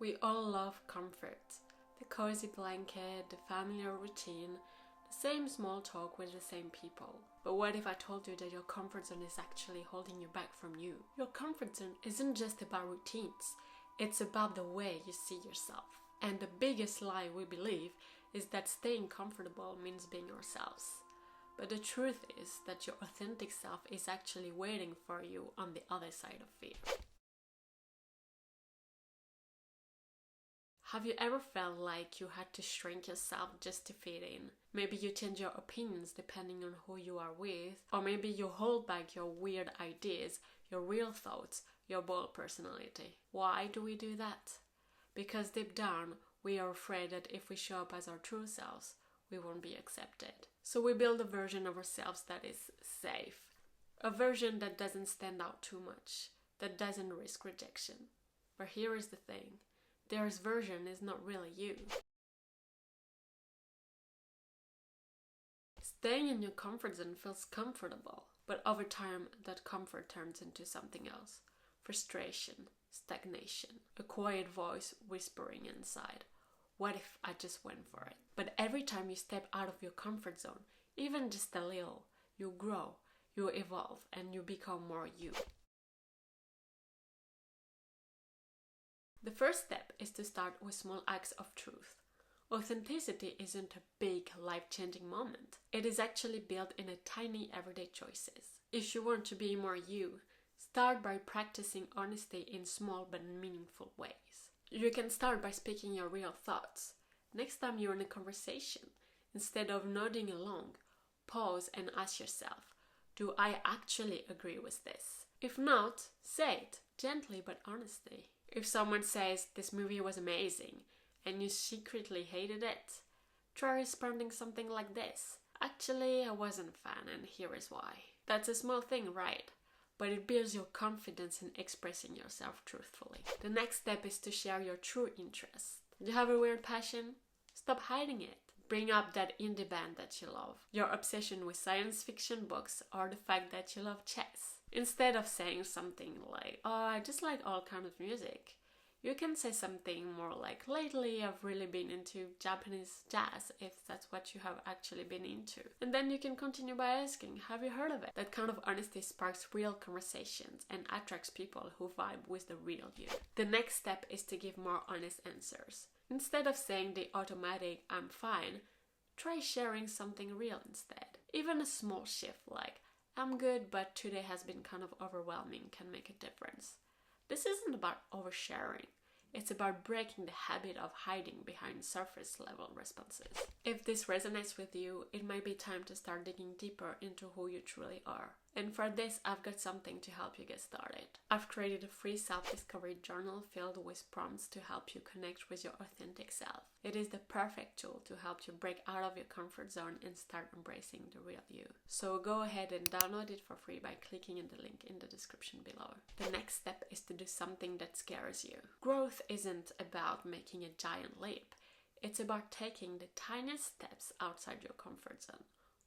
We all love comfort. The cozy blanket, the familiar routine, the same small talk with the same people. But what if I told you that your comfort zone is actually holding you back from you? Your comfort zone isn't just about routines, it's about the way you see yourself. And the biggest lie we believe is that staying comfortable means being ourselves. But the truth is that your authentic self is actually waiting for you on the other side of fear. Have you ever felt like you had to shrink yourself just to fit in? Maybe you change your opinions depending on who you are with, or maybe you hold back your weird ideas, your real thoughts, your bold personality. Why do we do that? Because deep down, we are afraid that if we show up as our true selves, we won't be accepted. So we build a version of ourselves that is safe, a version that doesn't stand out too much, that doesn't risk rejection. But here is the thing. This version is not really you. Staying in your comfort zone feels comfortable, but over time that comfort turns into something else. Frustration, stagnation, a quiet voice whispering inside. What if I just went for it? But every time you step out of your comfort zone, even just a little, you grow, you evolve, and you become more you. The first step is to start with small acts of truth. Authenticity isn't a big, life-changing moment. It is actually built in a tiny, everyday choices. If you want to be more you, start by practicing honesty in small but meaningful ways. You can start by speaking your real thoughts. Next time you're in a conversation, instead of nodding along, pause and ask yourself, do I actually agree with this? If not, say it, gently but honestly. If someone says, this movie was amazing, and you secretly hated it, try responding something like this. Actually, I wasn't a fan, and here is why. That's a small thing, right? But it builds your confidence in expressing yourself truthfully. The next step is to share your true interests. You have a weird passion? Stop hiding it. Bring up that indie band that you love, your obsession with science fiction books, or the fact that you love chess. Instead of saying something like, oh, I just like all kinds of music, you can say something more like, lately I've really been into Japanese jazz, if that's what you have actually been into. And then you can continue by asking, have you heard of it? That kind of honesty sparks real conversations and attracts people who vibe with the real you. The next step is to give more honest answers. Instead of saying the automatic, I'm fine, try sharing something real instead. Even a small shift like, I'm good, but today has been kind of overwhelming can make a difference. This isn't about oversharing. It's about breaking the habit of hiding behind surface level responses. If this resonates with you, it might be time to start digging deeper into who you truly are. And for this, I've got something to help you get started. I've created a free self-discovery journal filled with prompts to help you connect with your authentic self. It is the perfect tool to help you break out of your comfort zone and start embracing the real you. So go ahead and download it for free by clicking in the link in the description below. The next step is to do something that scares you. Growth isn't about making a giant leap. It's about taking the tiniest steps outside your comfort zone,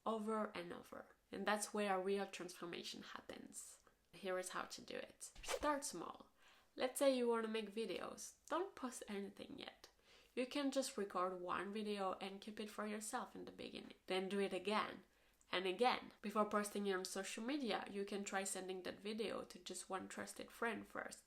over and over. And that's where real transformation happens. Here is how to do it. Start small. Let's say you want to make videos. Don't post anything yet. You can just record one video and keep it for yourself in the beginning. Then do it again and again. Before posting it on social media, you can try sending that video to just one trusted friend first.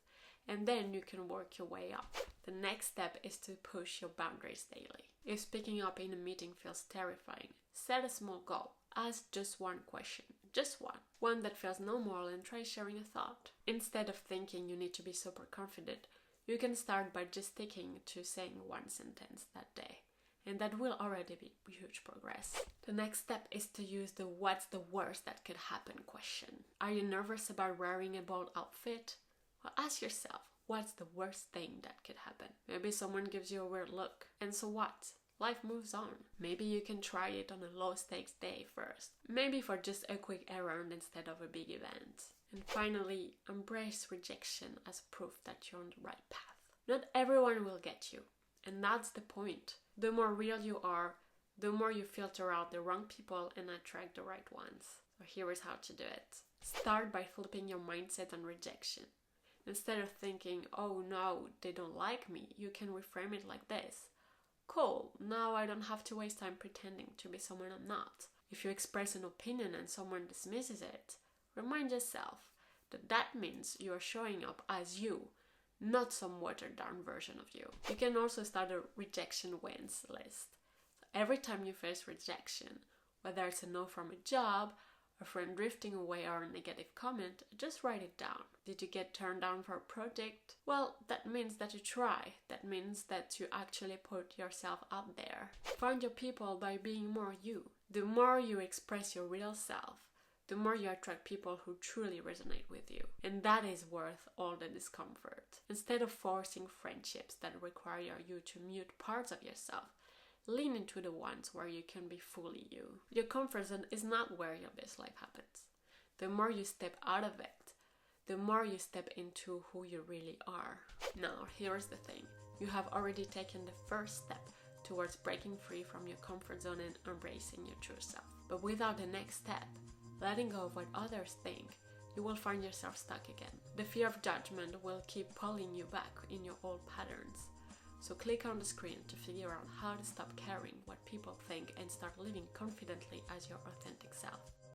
And then you can work your way up. The next step is to push your boundaries daily. If speaking up in a meeting feels terrifying, set a small goal. Ask just one question, just one that feels normal, and try sharing a thought. Instead of thinking you need to be super confident, you can start by just sticking to saying one sentence that day. And that will already be huge progress. The next step is to use the what's the worst that could happen question. Are you nervous about wearing a bold outfit? Well, ask yourself, what's the worst thing that could happen? Maybe someone gives you a weird look. And so what? Life moves on. Maybe you can try it on a low-stakes day first. Maybe for just a quick errand instead of a big event. And finally, embrace rejection as proof that you're on the right path. Not everyone will get you. And that's the point. The more real you are, the more you filter out the wrong people and attract the right ones. So here is how to do it. Start by flipping your mindset on rejection. Instead of thinking, oh no, they don't like me, you can reframe it like this. Cool, now I don't have to waste time pretending to be someone I'm not. If you express an opinion and someone dismisses it, remind yourself that that means you are showing up as you, not some watered down version of you. You can also start a rejection wins list. Every time you face rejection, whether it's a no from a job, a friend drifting away, or a negative comment, just write it down. Did you get turned down for a project? Well, that means that you try. That means that you actually put yourself out there. Find your people by being more you. The more you express your real self, the more you attract people who truly resonate with you. And that is worth all the discomfort. Instead of forcing friendships that require you to mute parts of yourself, lean into the ones where you can be fully you. Your comfort zone is not where your best life happens. The more you step out of it, the more you step into who you really are. Now, here's the thing. You have already taken the first step towards breaking free from your comfort zone and embracing your true self. But without the next step, letting go of what others think, you will find yourself stuck again. The fear of judgment will keep pulling you back in your old patterns. So click on the screen to figure out how to stop caring what people think and start living confidently as your authentic self.